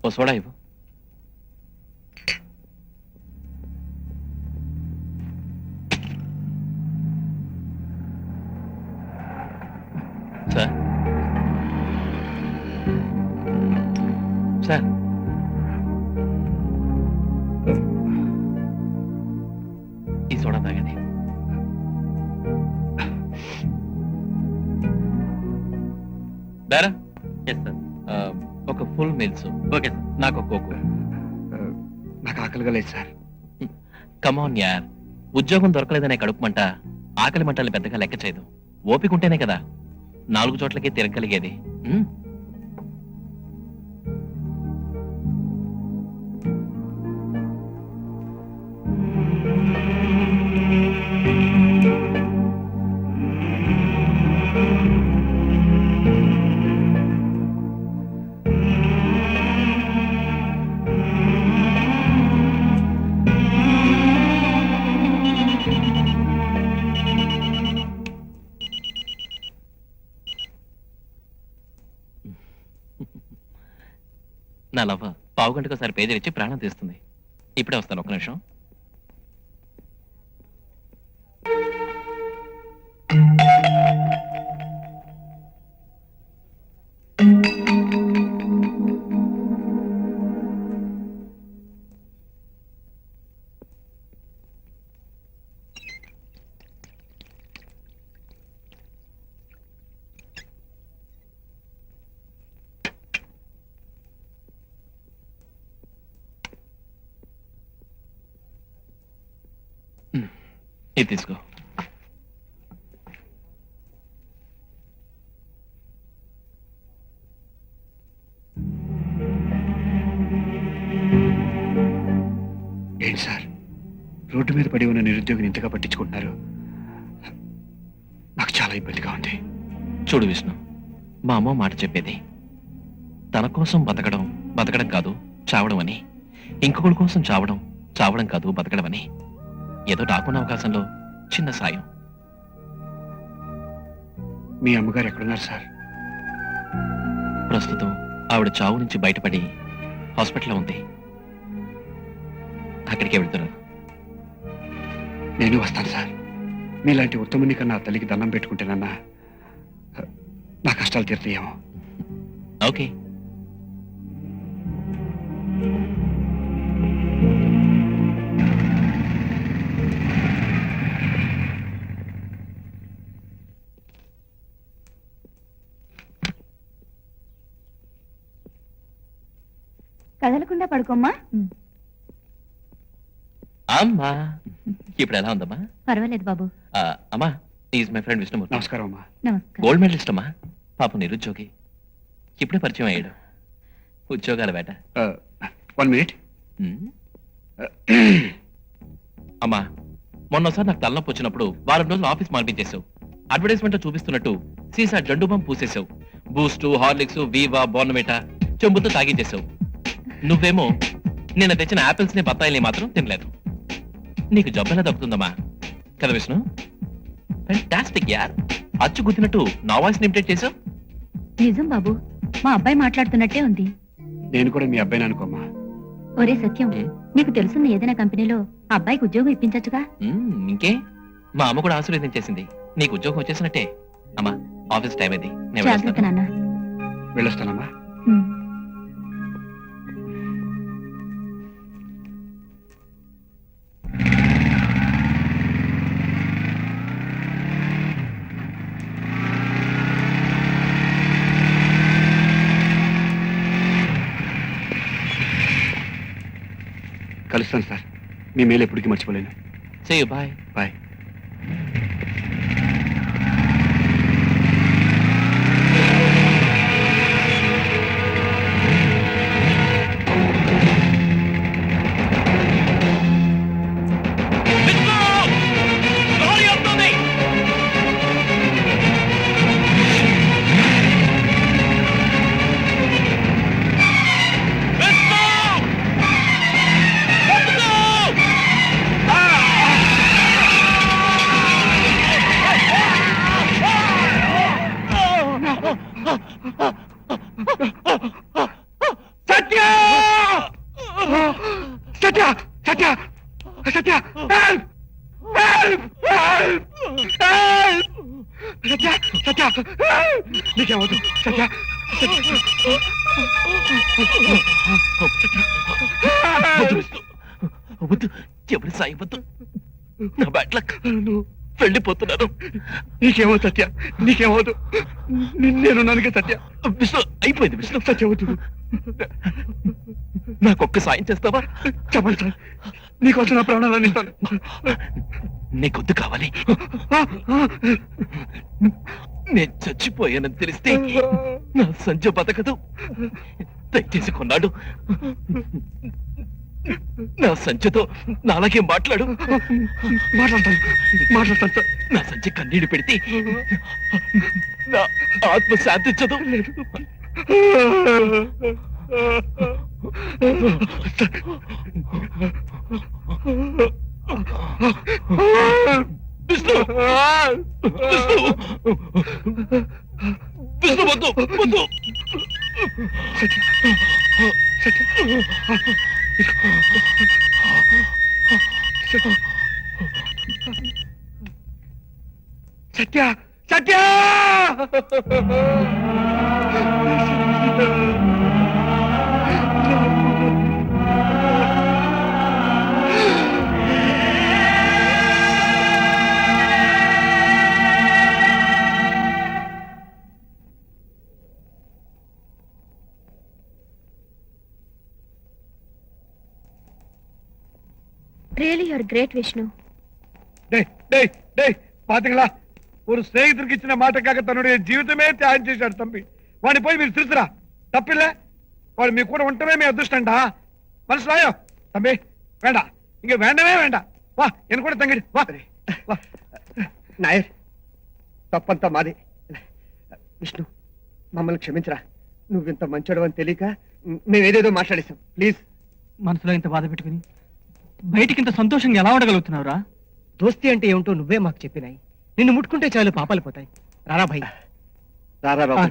ఓ soda ఇవ్వు. Sir sir ఈ soda తాగండి. దారా ఎస్ సార్. ఒక ఫుల్ మీల్స్. Okay sir. నాకు ఒక కోకు. నాకు ఆకలిగా లేదు సార్. కమాన్ యార్, ఉద్యోగం దొరకలేదనే కడుపుమంట ఆకలి మంటల్ని పెద్దగా లెక్క చేయదు. ఓపిక ఉంటేనే కదా 4 చోట్లకి తిరగలిగేది. నా లవ్వ పావు గంటకోసారి పేజీలు ఇచ్చి ప్రాణం తీస్తుంది. ఇప్పుడే వస్తాను, ఒక్క నిమిషం. ఇది తీసుకో. ఏంటి సార్, రోడ్డు మీద పడి ఉన్న నిరుద్యోగిని ఇంతగా పట్టించుకుంటున్నారు? నాకు చాలా ఇబ్బందిగా ఉంది. చూడు విష్ణు, మా అమ్మ మాట చెప్పేది తన కోసం బతకడం బతకడం కాదు చావడం అని, ఇంకొకరి కోసం చావడం చావడం కాదు బతకడం అని. ఏదో నాకున్న అవకాశంలో చిన్న సాయం. మీ అమ్మగారు ఎక్కడున్నారు సార్? ప్రస్తుతం ఆవిడ చావు నుంచి బయటపడి హాస్పిటల్లో ఉంది. అక్కడికే వెళ్తున్నారు. నేను వస్తాను సార్. మీలాంటి ఉత్తముని కన్నా తల్లికి దండం పెట్టుకుంటేనన్నా నా కష్టాలు తీరుతాయేమో. ఓకే. కదలకుండా పడుకోమ్మా. అమ్మా ఇప్పుడు ఎలా ఉందమ్మా? పర్వాలేదు బాబు. అమ్మా, ఈజ్ మై ఫ్రెండ్ విష్ణుమూర్తి. నమస్కారం అమ్మా. నమస్కారం. గోల్డ్ మెడలిస్ట్ అమ్మా. పాపం నిరుద్యోగి, ఇప్పుడే పరిచయం అయ్యాడు. ఉద్యోగాల వేట. 1 minute. అమ్మా, మొన్నసారి నాకు తలనొప్పి వచ్చినప్పుడు వారం రోజులు ఆఫీస్ మార్పించేసావు. అడ్వర్టైజ్మెంట్ లో చూపిస్తున్నట్టు సీసా Zandu bomb పూసేసావు. Boost, Horlicks, వీవా, Bournvita చెంబుతో తాగించేసావు. నువ్వేమో నిన్న తెచ్చిన ఆపిల్స్ ని బత్తాయిల్ని మాత్రం తినలేదు. నీకు జబ్బెలా దక్కుతుందమ్మా కదా విష్ణు? ఫెంటాస్టిక్ యార్. అచ్చు గుద్దినట్టు నా వాయిస్ ఇమిటేట్ చేసావు. నిజం బాబు, మా అబ్బాయి మాట్లాడుతున్నట్టే ఉంది. నేను కూడా మీ అబ్బాయిని అనుకోమ్మా. ఒరే సత్యం, నీకు తెలుసున్న ఏదైనా కంపెనీలో ఆ అబ్బాయికి ఉద్యోగం ఇప్పించచ్చుగా? ఇంకే, మా అమ్మ కూడా ఆశీర్వదించేసింది. నీకు ఉద్యోగం వచ్చేసినట్టే. అమ్మా, ఆఫీస్ టైం అయింది. నేను జాగ్రత్త నాన్న. వెళ్ళొస్తానమ్మా. కలుస్తాను సార్. మీ మేలు ఎప్పటికీ మర్చిపోలేను. See you, bye. బాయ్. సత్యం! నీకేమవుతు సత్య వద్దు విష్ణు, వద్దు, ఎవరి సాయి వద్దు. నా బ్యాడ్ లక్, వెళ్ళిపోతున్నాను. నీకేమో సత్య, నీకేమవుతు. నేను నన్నుగా సత్య. విష్ణు, అయిపోయింది విష్ణు. సత్య వద్దు. నాకొక్క సాయం చేస్తావా? చెప్పండి సార్, నీకోసం నా ప్రాణాలను ఇస్తాను. నీకొద్దు కావాలి. నేను చచ్చిపోయానని తెలిస్తే నా సంజ బతకదు. దయచేసి కొన్నాడు నా సంజతో నాలాగే మాట్లాడు. మాట్లాడతాను సార్. నా సంజ కన్నీళ్లు పెడితే నా ఆత్మ శాంతించదు. విష్ణు, విష్ణు, విష్ణు, వద్దు, వద్దు. Satya, Satya. Really your great Vishnu. పాతిங்களா, ஒரு స్నేహితుడికి ఇచ్చిన మాట కాక తనుடைய జీవితమే త్యాగం చేశాడు తంబి. వాడిని పోయి మీరు తెలుసురా, తప్పిల్లే. వాడు మీ కూడా ఉంటమే మీ అదృష్టండా. మనసులాయో తంబి, వేండ, ఇంక వేండమే వేండ. వా, ఎన్ కూడా తంగిడి. వా వా. నాయర్, తప్పంతా మాది. విష్ణు, మమ్మల్ని క్షమించరా. నువ్వింత మంచోడు అని తెలియక మేమేదేదో మాట్లాడేశాం. ప్లీజ్. మనసులో ఇంత బాధ పెట్టుకుని బయటికి ఇంత సంతోషంగా ఎలా ఉండగలుగుతున్నావురా? దోస్తి అంటే ఏమిటో నువ్వే మాకు చెప్పినాయి. నిన్ను ముట్టుకుంటే చాలు పాపాలు పోతాయి. రారా భయ్. రారా బాబు.